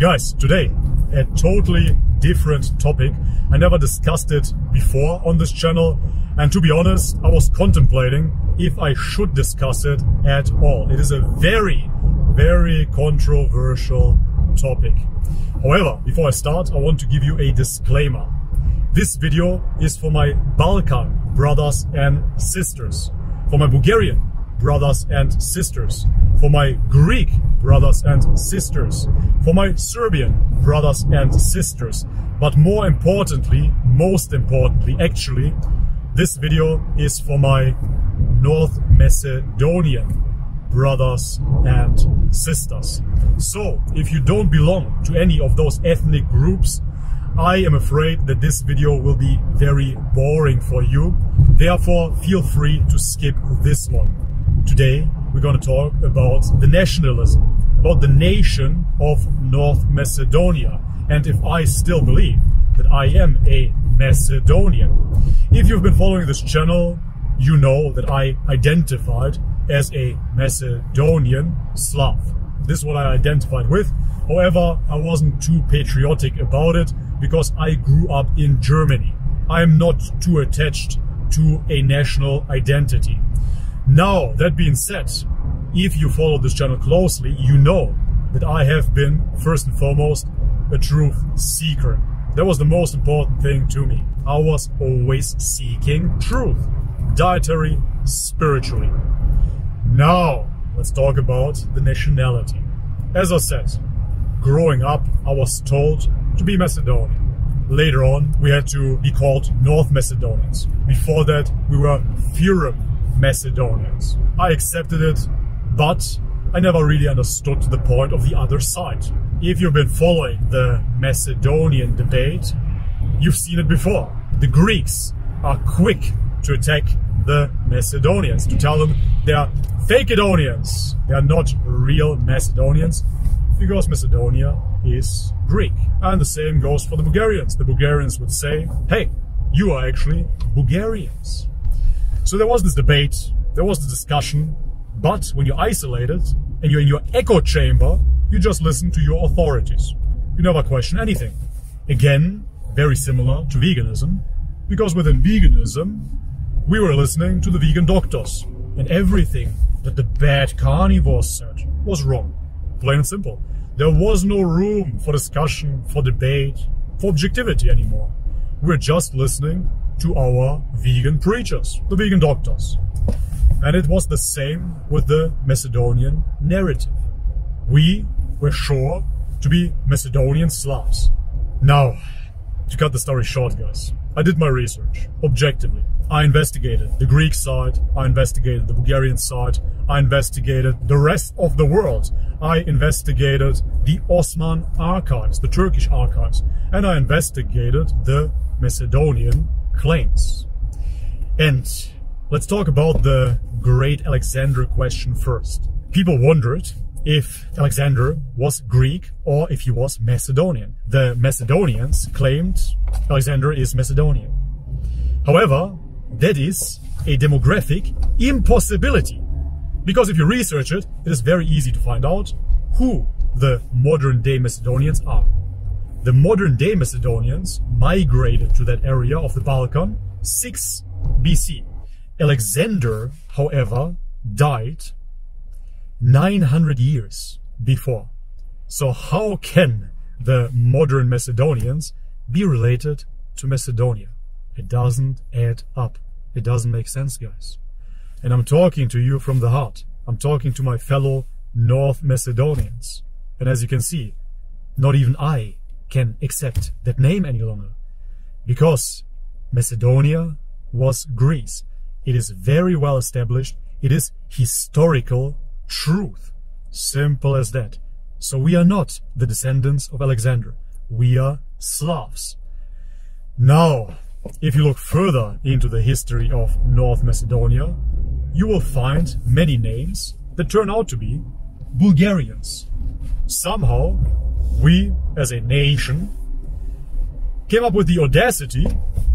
Guys, today a totally different topic. I never discussed it before on this channel, and to be honest, I was contemplating if I should discuss it at all. It is a very, very controversial topic. However, before I start, I want to give you a disclaimer. This video is for my Balkan brothers and sisters, for my Bulgarian brothers and sisters, for my Greek brothers and sisters, for my Serbian brothers and sisters, but more importantly, most importantly actually, this video is for my North Macedonian brothers and sisters. So, if you don't belong to any of those ethnic groups, I am afraid that this video will be very boring for you. Therefore, feel free to skip this one. Today, we're going to talk about the nationalism, about the nation of North Macedonia, and if I still believe that I am a Macedonian. If you've been following this channel, you know that I identified as a Macedonian Slav. This is what I identified with. However, I wasn't too patriotic about it because I grew up in Germany. I am not too attached to a national identity. Now, that being said, if you follow this channel closely, you know that I have been, first and foremost, a truth seeker. That was the most important thing to me. I was always seeking truth, dietary, spiritually. Now, let's talk about the nationality. As I said, growing up, I was told to be Macedonian. Later on, we had to be called North Macedonians. Before that, we were Fyrom Macedonians. I accepted it, but I never really understood the point of the other side. If you've been following the Macedonian debate, you've seen it before. The Greeks are quick to attack the Macedonians, to tell them they are Fakedonians. They are not real Macedonians, because Macedonia is Greek. And the same goes for the Bulgarians. The Bulgarians would say, hey, you are actually Bulgarians. So there was this debate, there was the discussion, but when you're isolated and you're in your echo chamber, you just listen to your authorities. You never question anything. Again, very similar to veganism, because within veganism, we were listening to the vegan doctors, and everything that the bad carnivores said was wrong. Plain and simple. There was no room for discussion, for debate, for objectivity anymore. We're just listening to our vegan preachers, the vegan doctors. And it was the same with the Macedonian narrative. We were sure to be Macedonian Slavs. Now, to cut the story short, guys, I did my research, objectively. I investigated the Greek side, I investigated the Bulgarian side, I investigated the rest of the world. I investigated the Osman archives, the Turkish archives, and I investigated the Macedonian claims. And let's talk about the great Alexander question first. People wondered if Alexander was Greek or if he was Macedonian. The Macedonians claimed Alexander is Macedonian. However, that is a demographic impossibility. Because if you research it, it is very easy to find out who the modern-day Macedonians are. The modern-day Macedonians migrated to that area of the Balkan 6 BC. Alexander, however, died 900 years before. So how can the modern Macedonians be related to Macedonia? It doesn't add up. It doesn't make sense, guys. And I'm talking to you from the heart. I'm talking to my fellow North Macedonians. And as you can see, not even I can accept that name any longer. Because Macedonia was Greece. It is very well established. It is historical truth. Simple as that. So we are not the descendants of Alexander. We are Slavs. Now, if you look further into the history of North Macedonia, you will find many names that turn out to be Bulgarians. Somehow, we as a nation came up with the audacity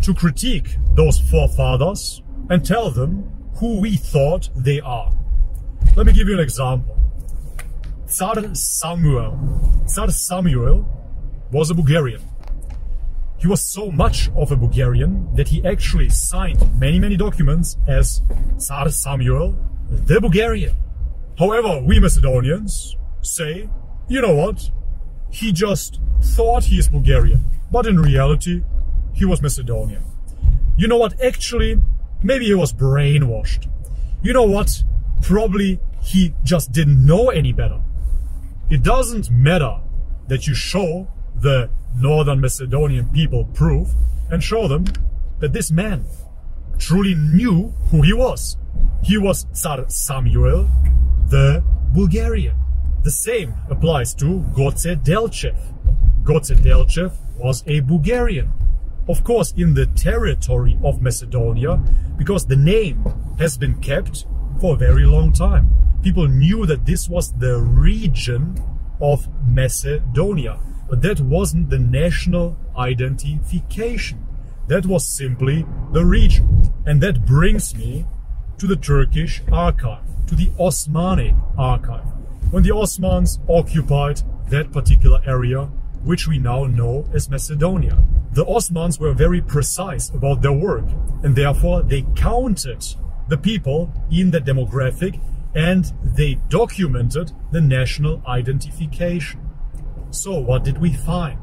to critique those forefathers and tell them who we thought they are. Let me give you an example. Tsar Samuel. Tsar Samuel was a Bulgarian. He was so much of a Bulgarian that he actually signed many documents as Tsar Samuel the Bulgarian. However, we Macedonians say, you know what, he just thought he is Bulgarian, but in reality, he was Macedonian. You know what, actually, maybe he was brainwashed. You know what, probably he just didn't know any better. It doesn't matter that you show the Northern Macedonian people proof and show them that this man truly knew who he was. He was Tsar Samuel the Bulgarian. The same applies to Goce Delchev. Goce Delchev was a Bulgarian. Of course, in the territory of Macedonia, because the name has been kept for a very long time. People knew that this was the region of Macedonia, but that wasn't the national identification. That was simply the region. And that brings me to the Turkish archive, to the Osmanic archive. When the Osmans occupied that particular area, which we now know as Macedonia. The Osmans were very precise about their work, and therefore they counted the people in the demographic and they documented the national identification. So what did we find?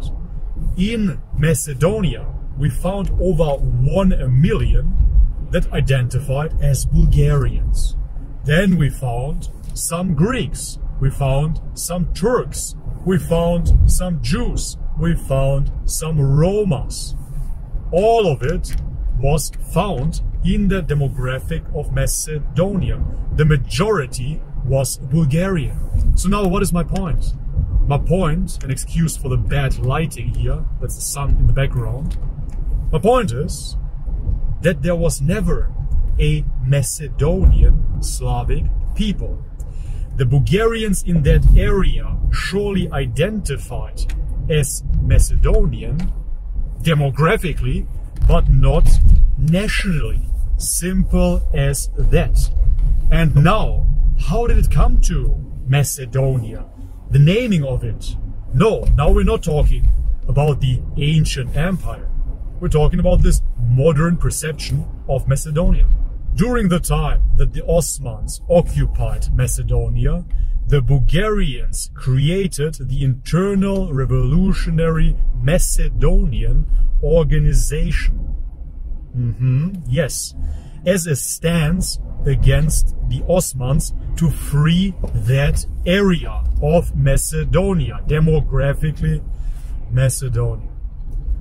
In Macedonia, we found over 1 million that identified as Bulgarians. Then we found some Greeks, we found some Turks, we found some Jews, we found some Romas. All of it was found in the demographic of Macedonia. The majority was Bulgarian. So now what is my point? My point, an excuse for the bad lighting here, that's the sun in the background. My point is that there was never a Macedonian Slavic people. The Bulgarians in that area surely identified as Macedonian demographically, but not nationally. Simple as that. And now, how did it come to Macedonia? The naming of it. No, now we're not talking about the ancient empire. We're talking about this modern perception of Macedonia. During the time that the Osmans occupied Macedonia, the Bulgarians created the Internal Revolutionary Macedonian Organization. Yes, as a stance against the Osmans to free that area of Macedonia, demographically Macedonia.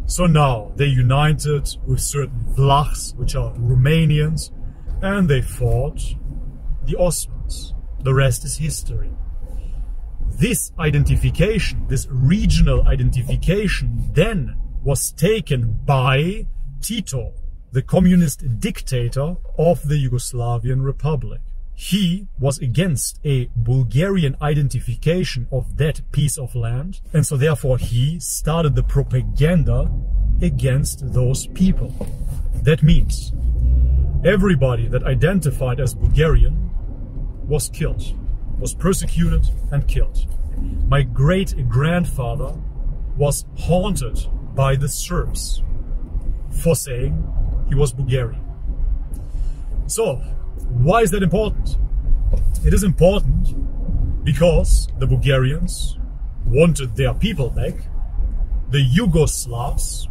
So now they united with certain Vlachs, which are Romanians, and they fought the Osmans. The rest is history. This identification, this regional identification, then was taken by Tito, the communist dictator of the Yugoslavian Republic. He was against a Bulgarian identification of that piece of land, and so therefore he started the propaganda against those people. That means everybody that identified as Bulgarian was killed, was persecuted and killed. My great-grandfather was haunted by the Serbs for saying he was Bulgarian. So, why is that important? It is important because the Bulgarians wanted their people back. The Yugoslavs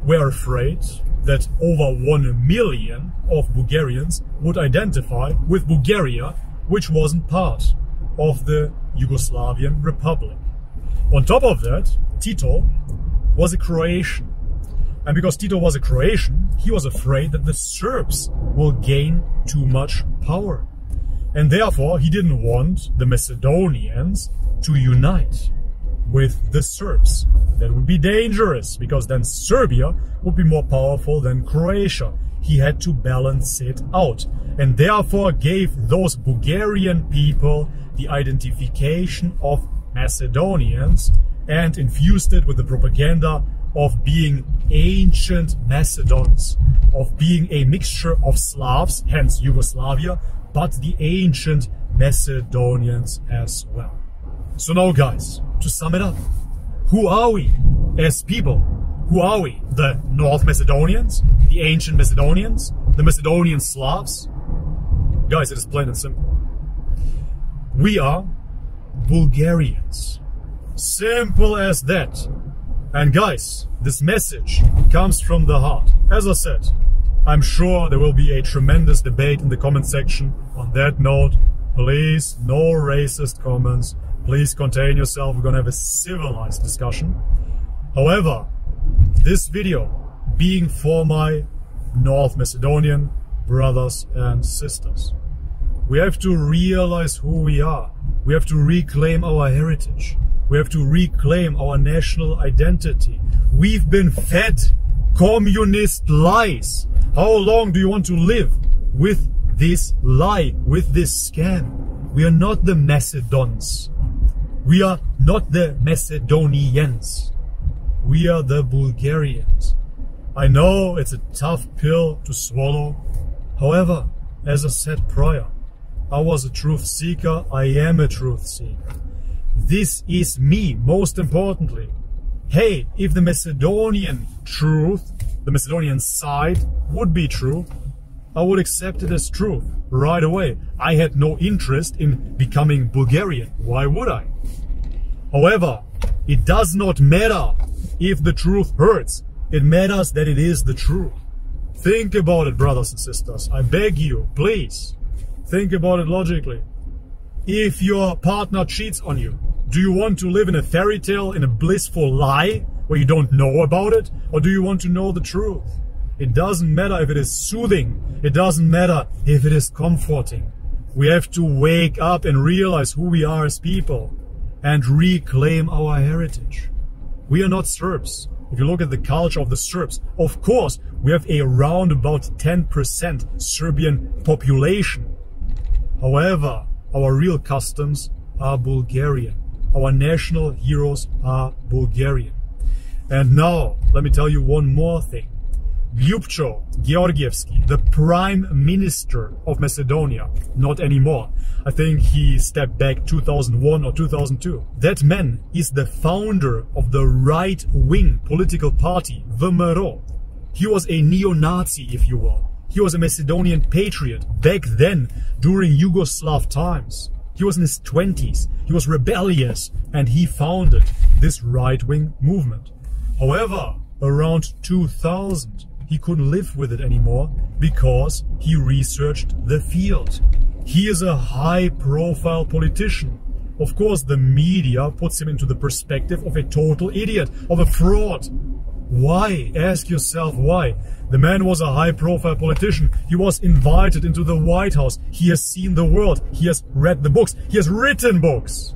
were afraid that over 1 million of Bulgarians would identify with Bulgaria, which wasn't part of the Yugoslavian Republic. On top of that, Tito was a Croatian. And because Tito was a Croatian, he was afraid that the Serbs will gain too much power. And therefore, he didn't want the Macedonians to unite with the Serbs. That would be dangerous, because then Serbia would be more powerful than Croatia. He had to balance it out, and therefore gave those Bulgarian people the identification of Macedonians and infused it with the propaganda of being ancient Macedons, of being a mixture of Slavs, hence Yugoslavia, but the ancient Macedonians as well. So now guys, to sum it up, who are we as people? Who are we? The North Macedonians? The ancient Macedonians? The Macedonian Slavs? Guys, it is plain and simple. We are Bulgarians. Simple as that. And guys, this message comes from the heart. As I said, I'm sure there will be a tremendous debate in the comment section. On that note, please, no racist comments. Please contain yourself. We're gonna have a civilized discussion. However, this video being for my North Macedonian brothers and sisters. We have to realize who we are. We have to reclaim our heritage. We have to reclaim our national identity. We've been fed communist lies. How long do you want to live with this lie, with this scam? We are not the Macedons. We are not the Macedonians. We are the Bulgarians. I know it's a tough pill to swallow. However, as I said prior, I was a truth seeker. I am a truth seeker. This is me, most importantly. Hey, if the Macedonian truth, the Macedonian side would be true, I would accept it as truth right away. I had no interest in becoming Bulgarian. Why would I? However, it does not matter if the truth hurts. It matters that it is the truth. Think about it, brothers and sisters. I beg you, please. Think about it logically. If your partner cheats on you, do you want to live in a fairy tale, in a blissful lie, where you don't know about it? Or do you want to know the truth? It doesn't matter if it is soothing. It doesn't matter if it is comforting. We have to wake up and realize who we are as people and reclaim our heritage. We are not Serbs. If you look at the culture of the Serbs, of course, we have a round about 10% Serbian population. However, our real customs are Bulgarian. Our national heroes are Bulgarian. And now, let me tell you one more thing. Ljupcho Georgievski, the Prime Minister of Macedonia, not anymore. I think he stepped back 2001 or 2002. That man is the founder of the right-wing political party, VMRO. He was a neo-Nazi, if you will. He was a Macedonian patriot back then, during Yugoslav times. He was in his 20s. He was rebellious, and he founded this right-wing movement. However, around 2000, he couldn't live with it anymore because he researched the field. He is a high-profile politician. Of course, the media puts him into the perspective of a total idiot, of a fraud. Why? Ask yourself why. The man was a high-profile politician. He was invited into the White House. He has seen the world. He has read the books. He has written books.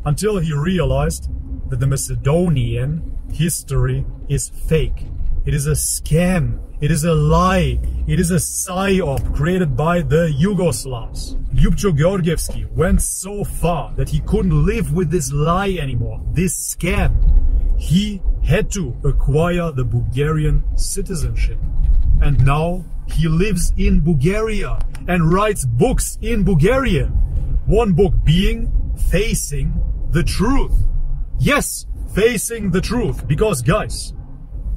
Until he realized that the Macedonian history is fake. It is a scam. It is a lie. It is a psyop created by the Yugoslavs. Ljupcho Georgievski went so far that he couldn't live with this lie anymore, this scam. He had to acquire the Bulgarian citizenship. And now he lives in Bulgaria and writes books in Bulgarian. One book being Facing the Truth. Yes, Facing the Truth. Because guys,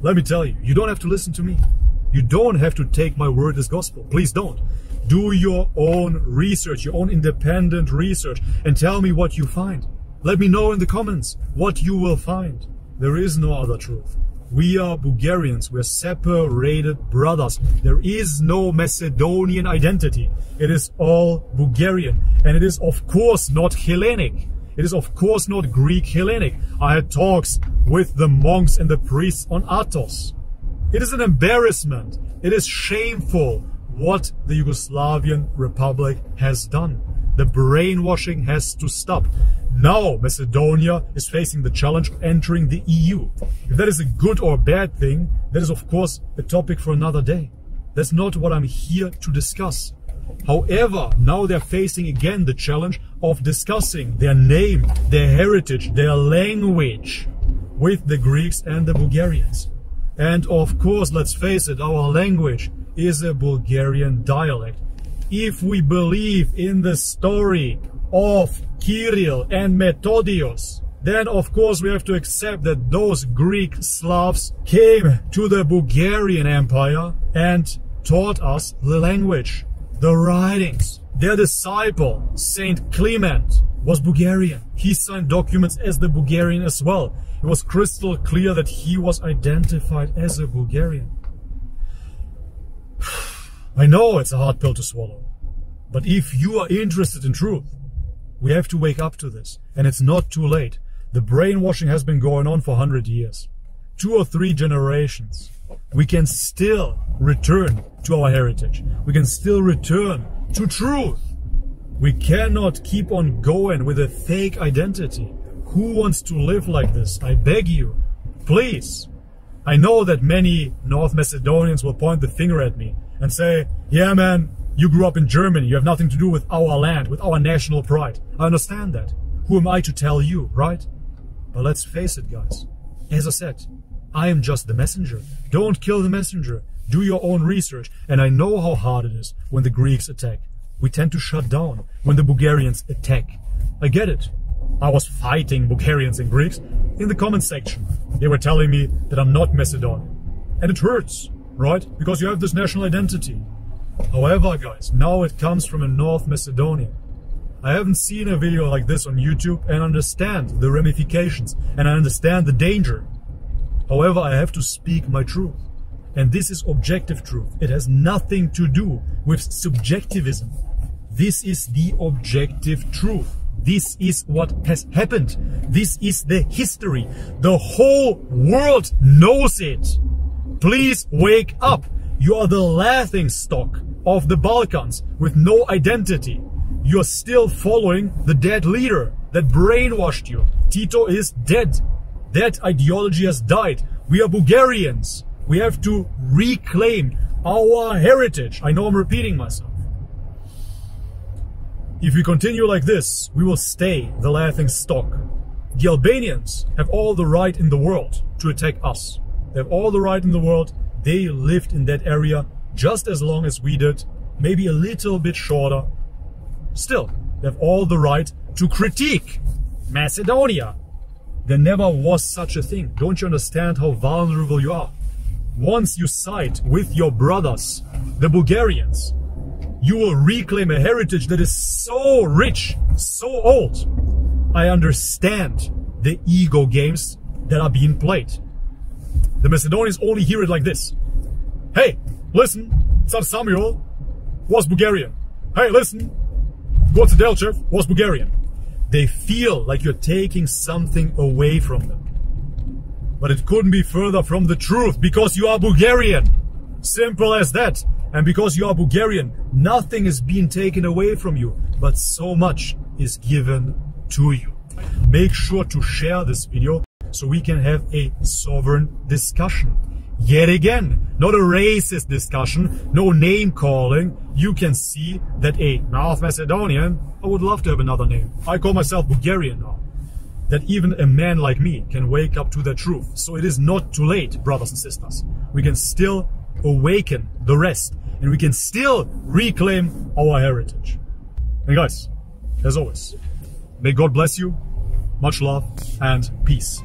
let me tell you, you don't have to listen to me. You don't have to take my word as gospel. Please don't. Do your own research, your own independent research, and tell me what you find. Let me know in the comments what you will find. There is no other truth. We are Bulgarians. We are separated brothers. There is no Macedonian identity. It is all Bulgarian. And it is of course not Hellenic. It is of course not Greek Hellenic. I had talks with the monks and the priests on Athos. It is an embarrassment. It is shameful what the Yugoslavian Republic has done. The brainwashing has to stop. Now Macedonia is facing the challenge of entering the EU. If that is a good or bad thing, that is of course a topic for another day. That's not what I'm here to discuss. However, now they're facing again the challenge of discussing their name, their heritage, their language with the Greeks and the Bulgarians. And of course, let's face it, our language is a Bulgarian dialect. If we believe in the story of Kirill and Methodios, then of course we have to accept that those Greek Slavs came to the Bulgarian Empire and taught us the language, the writings. Their disciple, Saint Clement, was Bulgarian. He signed documents as the Bulgarian as well. It was crystal clear that he was identified as a Bulgarian. I know it's a hard pill to swallow, but if you are interested in truth, we have to wake up to this, and it's not too late. The brainwashing has been going on for 100 years, 2 or 3 generations. We can still return to our heritage. We can still return to truth. We cannot keep on going with a fake identity. Who wants to live like this? I beg you, please. I know that many North Macedonians will point the finger at me and say, yeah man, you grew up in Germany, you have nothing to do with our land, with our national pride. I understand that. Who am I to tell you, right? But let's face it, guys. As I said, I am just the messenger. Don't kill the messenger. Do your own research. And I know how hard it is when the Greeks attack. We tend to shut down when the Bulgarians attack. I get it. I was fighting Bulgarians and Greeks in the comment section. They were telling me that I'm not Macedonian. And it hurts, right? Because you have this national identity. However, guys, now it comes from a North Macedonia. I haven't seen a video like this on YouTube and understand the ramifications and I understand the danger. However, I have to speak my truth. And this is objective truth. It has nothing to do with subjectivism. This is the objective truth. This is what has happened. This is the history. The whole world knows it. Please wake up. You are the laughing stock of the Balkans with no identity. You're still following the dead leader that brainwashed you. Tito is dead. That ideology has died. We are Bulgarians. We have to reclaim our heritage. I know I'm repeating myself. If we continue like this, we will stay the laughing stock. The Albanians have all the right in the world to attack us. They have all the right in the world. They lived in that area just as long as we did, maybe a little bit shorter. Still, they have all the right to critique Macedonia. There never was such a thing. Don't you understand how vulnerable you are? Once you side with your brothers, the Bulgarians, you will reclaim a heritage that is so rich, so old. I understand the ego games that are being played. The Macedonians only hear it like this. Hey, listen, Tsar Samuel was Bulgarian. Hey, listen, Goce Delchev was Bulgarian. They feel like you're taking something away from them. But it couldn't be further from the truth because you are Bulgarian. Simple as that. And because you are Bulgarian, nothing is being taken away from you, but so much is given to you. Make sure to share this video so we can have a sovereign discussion. Yet again, not a racist discussion, no name calling. You can see that a North Macedonian, I would love to have another name. I call myself Bulgarian now. That even a man like me can wake up to the truth. So it is not too late, brothers and sisters. We can still awaken the rest and we can still reclaim our heritage. And guys, as always, may God bless you, much love and peace.